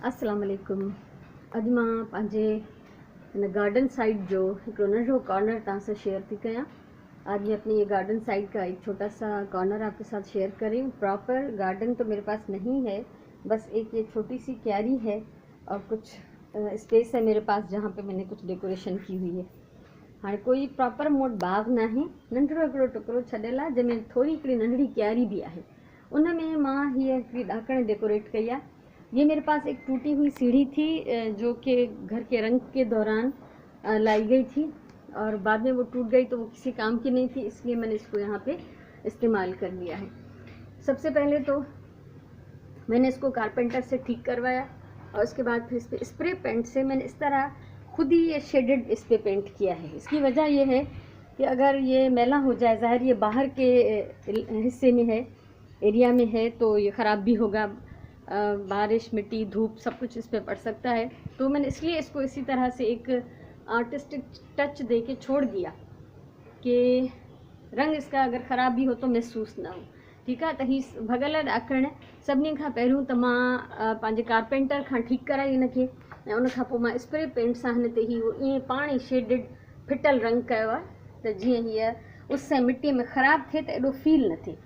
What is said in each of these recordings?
अस्सलाम वालेकुम। अॼु मां पंहिंजे हिन गार्डन साइड जो हिकिड़ो नंढो कॉर्नर तव्हां सां शेयर थी कयां। आज मैं अपनी ये गार्डन साइड का एक छोटा सा कॉर्नर आपके साथ शेयर कर रही हूँ। प्रॉपर गार्डन तो मेरे पास नहीं है, बस एक ये छोटी सी क्यारी है और कुछ स्पेस है मेरे पास जहाँ पे मैंने कुछ डेकोरेशन की हुई है। हाँ, कोई प्रॉपर मोट बाग ना है, नंढड़ो हिकिड़ो टुकड़ो छॾियल आहे जंहिंमें थोरी हिकिड़ी नंढड़ी क्यारी भी आहे। उन में मां हीअ हिकिड़ी ॾाकण डेकोरेट कई आहे। ये मेरे पास एक टूटी हुई सीढ़ी थी जो कि घर के रंग के दौरान लाई गई थी और बाद में वो टूट गई, तो वो किसी काम की नहीं थी, इसलिए मैंने इसको यहाँ पे इस्तेमाल कर लिया है। सबसे पहले तो मैंने इसको कारपेंटर से ठीक करवाया और उसके बाद फिर इस पर स्प्रे पेंट से मैंने इस तरह खुद ही ये शेडेड इस पर पेंट किया है। इसकी वजह ये है कि अगर ये मैला हो जाए, ज़ाहिर ये बाहर के हिस्से में है, एरिया में है, तो ये ख़राब भी होगा, बारिश मिट्टी धूप सब कुछ इस पर पड़ सकता है। तो मैंने इसलिए इसको इसी तरह से एक आर्टिस्टिक टच दे के छोड़ दिया कि रंग इसका अगर ख़राब भी हो तो महसूस ना हो। ठीकु आहे। त ही भॻल ॾाकण सभिनी खां पहिरियों त मां पंहिंजे कारपेंटर खां ठीकु कराई हिनखे ऐं उन खां पोइ मां स्प्रे पेंट सां हिन ते ही ईअं पाण ई शेडेड फिटल रंग कयो आहे त जीअं हीअ उस ऐं मिट्टीअ में ख़राबु थिए त एॾो फील न थिए।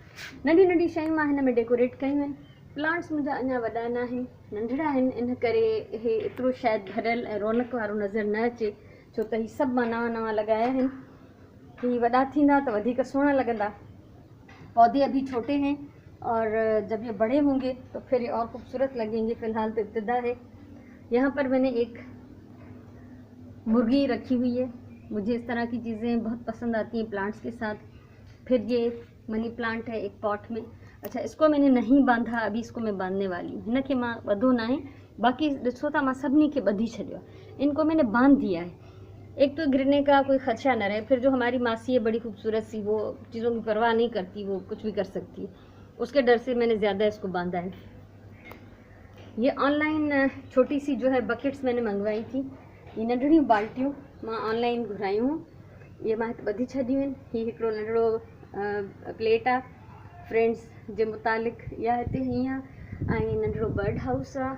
नंढी नंढी शयूं मां हिन में डेकोरेट कयूं आहिनि। प्लांट्स मुंहिंजा अञा वॾा न आहिनि, नंढड़ा आहिनि, इन करे इहे एतिरो शायदि भरियल ऐं रौनक वारो नज़र न अचे, छो त हीअ सभु मां नवां नवां लॻाया आहिनि। हीअ वॾा थींदा त वधीक सुहिणा लॻंदा। पौधे अभी छोटे हैं और जब ये बड़े होंगे तो फिर ये और खूबसूरत लगेंगे। फ़िलहाल तो इब्तिदा है। यहाँ पर मैंने एक मुर्गी रखी हुई है। मुझे इस तरह की चीज़ें बहुत पसंद आती हैं प्लांट्स के साथ। फिर ये मनी प्लांट है एक पॉट में। अच्छा, इसको मैंने नहीं बांधा, अभी इसको मैं बांधने वाली हूँ। हिन खे मां ॿधो न आहे, बाक़ी ॾिसो था मां सभिनी खे ॿधी छॾियो आहे। इनको मैंने बांध दिया है, एक तो गिरने का कोई खदशा न रहे। फिर जो हमारी मासी है बड़ी खूबसूरत सी, वो चीज़ों की परवाह नहीं करती, वो कुछ भी कर सकती है, उसके डर से मैंने ज़्यादा इसको बांधा है। ये ऑनलाइन छोटी सी जो है बकेट्स मैंने मंगवाई थी। ये नंढड़ियूं बाल्टियूं मां ऑनलाइन घुरायूं हूँ, ये मां हिते ॿधी छॾियूं आहिनि। हीअ हिकिड़ो नंढड़ो प्लेट आहे फ्रेंड्स जे मुतालिक़, या हिते हीअं ऐं नंढड़ो बर्ड हाउस आहे।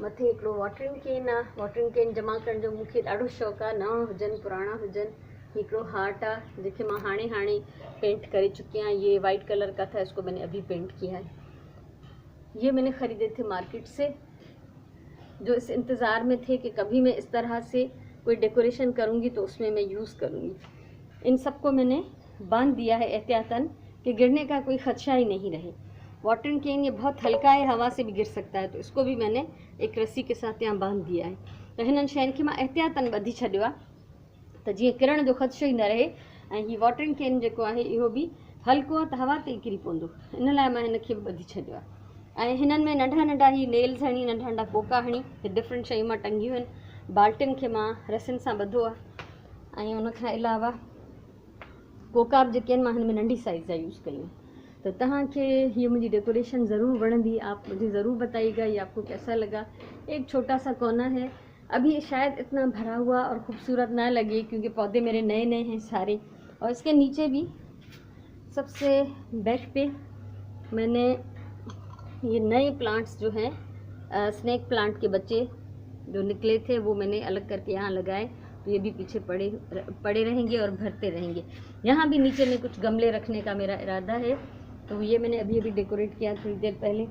मथे हिकिड़ो वाटरिंग कैन आहे। वाटरिंग कैन जमा करण जो मूंखे ॾाढो शौक़ु आहे, नवां हुजनि पुराणा हुजनि। हिकिड़ो हार्ट आहे जंहिंखे मां हाणे पेंट करे चुकी आहियां। ये वाइट कलर का था, इसको मैंने अभी पेंट किया है। ये मैंने ख़रीदे थे मार्केट से, जो इस इंतज़ार में थे कि कभी मैं इस तरह से कोई डेकोरेशन करूँगी तो उसमें मैं यूज़ करूँगी। इन सबको मैंने बांध दिया है एहतियातन कि गिरने का कोई खदशा ही नहीं रहे। वाटरिंग कैन ये बहुत हल्का है, हवा से भी गिर सकता है, तो इसको भी मैंने एक रस्सी के साथ यहाँ बांध दिया है। तो हिननि शयुनि खे मां एहतियातन ॿधी छॾियो आहे त जीअं किरण जो ख़दशो ई न रहे। ऐं हीअ वाटरिंग कैन जेको आहे इहो बि हल्को आहे त हवा ते किरी पवंदो, इन लाइ मां हिन खे बि ॿधी छॾियो आहे। ऐं हिननि में नंढा नंढा ही नेल्स हणी, नंढा नंढा कोका हणी, डिफरेंट शयूं मां टंगियूं आहिनि। बाल्टियुनि खे मां रसियुनि सां ॿधो आहे ऐं उनखां अलावा कोका बि जेके आहिनि मां हिन में नंढी साइज़ जा यूज़ कयूं। तो तव्हांखे ये मुझे डेकोरेशन ज़रूर वणंदी, आप मुझे ज़रूर बताइएगा ये आपको कैसा लगा। एक छोटा सा कॉर्नर है, अभी शायद इतना भरा हुआ और ख़ूबसूरत ना लगे क्योंकि पौधे मेरे नए नए हैं सारे। और इसके नीचे भी सबसे बैक पे मैंने ये नए प्लांट्स जो हैं, स्नेक प्लांट के बच्चे जो निकले थे वो मैंने अलग करके यहाँ लगाए, तो ये भी पीछे पड़े रहेंगे और भरते रहेंगे। यहाँ भी नीचे में कुछ गमले रखने का मेरा इरादा है, तो ये मैंने अभी डेकोरेट किया थोड़ी देर पहले।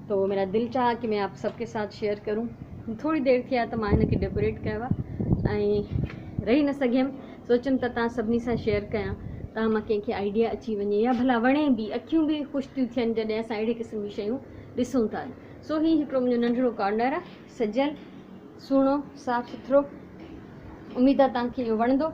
तो मेरा दिल चाहा कि मैं आप सबके साथ शेयर करूँ। थोड़ी देर थी आहे त मां हिनखे डेकोरेट कयो आहे ऐं रही न सघियमि, सोचियमि त तव्हां सभिनी सां शेयर कयां, तव्हां मां कंहिंखे आइडिया अची वञे या भला वणे बि, अखियूं बि ख़ुशि थियूं थियनि जॾहिं असां अहिड़े क़िस्म जी शयूं ॾिसूं था। सो ही हिकिड़ो मुंहिंजो नंढड़ो कॉर्नर आहे, सजियल, सुहिणो, साफ़ु सुथिरो। उम्मीद आहे तव्हांखे इहो वणंदो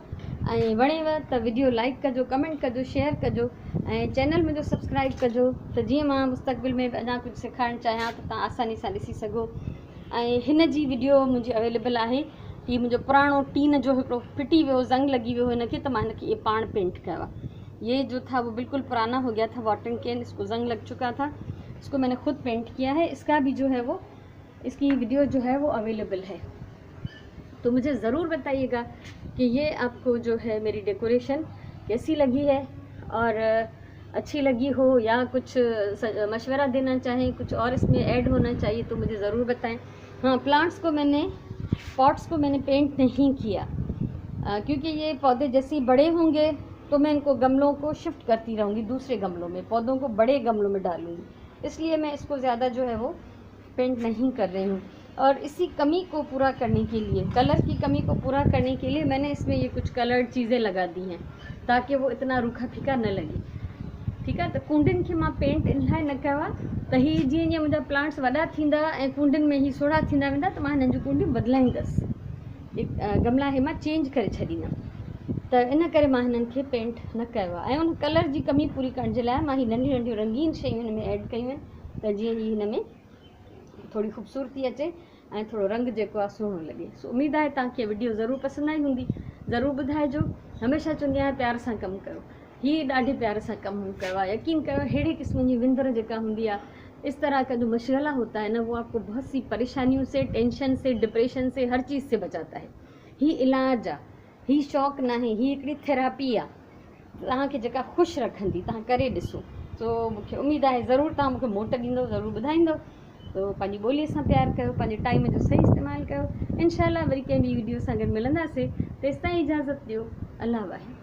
ऐं वणेव त वीडियो लाइक कजो, कमेंट कजो, शेयर कजो ऐं चैनल मुंहिंजो सब्सक्राइब कजो, त जीअं मां मुस्तक़बिल में अञा कुझु सेखारणु चाहियां त तव्हां आसानी सां ॾिसी सघो। ऐं हिन जी वीडियो मुंहिंजी अवेलेबल आहे। हीअ मुंहिंजो पुराणो टीन जो हिकिड़ो फिटी वियो, ज़ंग लॻी वियो हिनखे, त मां हिनखे ये पाण पेंट कयो आहे। ये जो था वो बिल्कुल पुराना हो गया था वाटरिंग कैन, इसको ज़ंग लग चुका था, इसको मैंने खुद पेंट किया है। इसका भी जो है वो, इसकी वीडियो जो है वो अवेलेबल है। तो मुझे ज़रूर बताइएगा कि ये आपको जो है मेरी डेकोरेशन कैसी लगी है और अच्छी लगी हो या कुछ मशवरा देना चाहें, कुछ और इसमें ऐड होना चाहिए तो मुझे ज़रूर बताएं। हाँ, प्लांट्स को पॉट्स को मैंने पेंट नहीं किया क्योंकि ये पौधे जैसे ही बड़े होंगे तो मैं इनको गमलों को शिफ्ट करती रहूँगी, दूसरे गमलों में पौधों को बड़े गमलों में डालूँगी, इसलिए मैं इसको ज़्यादा जो है वो पेंट नहीं कर रही हूँ। और इसी कमी को पूरा करने के लिए, कलर की कमी को पूरा करने के लिए मैंने इसमें ये कुछ कलर्ड चीज़ें लगा दी हैं ताकि वो इतना रूखा फीका न लगे। ठीकु आहे, त कूंडियुनि खे मां पेंट इन लाइ न कयो आहे त हीअ जीअं जीअं मुंहिंजा प्लांट्स वॾा थींदा ऐं कूंडियुनि में ही सोढ़ा थींदा वेंदा त मां हिननि जूं कूंडियूं बदिलाईंदसि, गमला हे मां चेंज करे छॾींदमि। त इन करे मां हिननि खे पेंट न कयो आहे। ऐं उन कलर जी कमी पूरी करण जे लाइ मां ही नंढियूं नंढियूं रंगीन शयूं हिन में ऐड कयूं आहिनि त जीअं ही हिन में थोड़ी ख़ूबसूरती अचे ऐं थोरो रंग जेको आहे सुहिणो लॻे। सो उमेदु आहे तव्हांखे वीडियो ज़रूरु पसंदि आई हूंदी, ज़रूरु ॿुधाइजो। हमेशह चवंदी आहियां प्यार सां कमु कयो, हीअ ॾाढे प्यार सां कमु कयो आहे, यकीन कयो अहिड़े क़िस्म जी विंदर जेका हूंदी आहे, इस तरह का जो मशगला होता है ना वो आपको बहुत सी परेशानियों से, टेंशन से, डिप्रेशन से, हर चीज़ से बचाता है। ही इलाज आहे, ही शौक़ु न आहे, ही हिकिड़ी थेरापी आहे तव्हांखे जेका ख़ुशि रखंदी, तव्हां करे ॾिसो। सो मूंखे उमेदु आहे ज़रूरु तव्हां मूंखे मोट ॾींदव, ज़रूरु ॿुधाईंदव। तो पंहिंजी ॿोलीअ सां प्यारु कयो, पंहिंजे टाइम जो सही इस्तेमालु कयो। इंशाअल्लाह वरी कंहिं ॿी वीडियो सां गॾु मिलंदासीं, तेसिताईं इजाज़त ॾियो। अल्लाह वाहे।